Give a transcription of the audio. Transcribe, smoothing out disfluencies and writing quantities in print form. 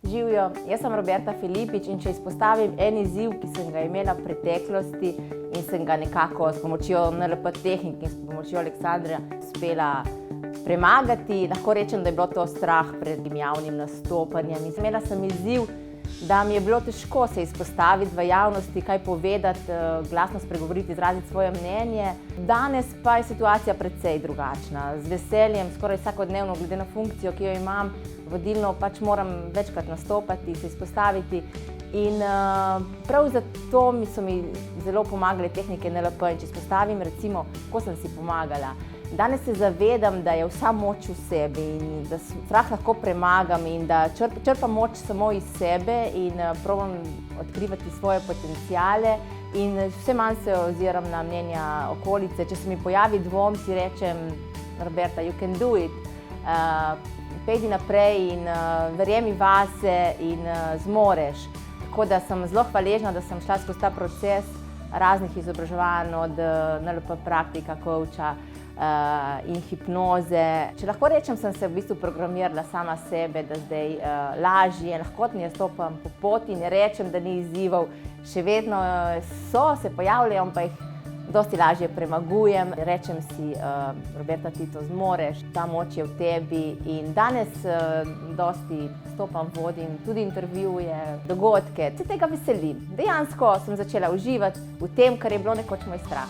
Živijo, jaz sem Roberta Filipič in če izpostavim en izziv, ki sem ga imela v preteklosti in sem ga nekako s pomočjo NLP tehnik in s pomočjo Aleksandra uspela premagati, lahko rečem, da je bilo to strah pred javnim nastopanjem. Imela sem izziv, da mi je bilo težko se izpostaviti v javnosti, kaj povedati, glasno spregovoriti, izraziti svoje mnenje. Danes pa je situacija precej drugačna. Z veseljem, skoraj vsakodnevno, glede na funkcijo, ki jo imam, vodilno pač moram večkrat nastopati, se izpostaviti. In prav zato so mi zelo pomagale tehnike NLP. In če izpostavim, recimo, kako sem si pomagala. Danes se zavedam, da je vsa moč v sebi in da strah lahko premagam in da črpam moč samo iz sebe in probam odkrivati svoje potenciale in vse manj se oziram na mnenja okolice. Če se mi pojavi dvom, si rečem, Roberta, you can do it. Pejdi naprej in verjemi vase in zmoreš. Tako da sem zelo hvaležna, da sem šla skozi ta proces raznih izobraževanj od NLP praktika, coacha in hipnoze. Če lahko rečem, sem se v bistvu programirala sama sebe, da zdaj lažje, lahkotneje stopam po poti, ne rečem, da ni izzivov. Še vedno se pojavljajo, pa jih dosti lažje premagujem. Rečem si, Roberta, ti to zmoreš, ta moč je v tebi in danes dosti stopam, vodim tudi intervjuje, dogodke. Se tega veselim. Dejansko sem začela uživati v tem, kar je bilo nekoč moj strah.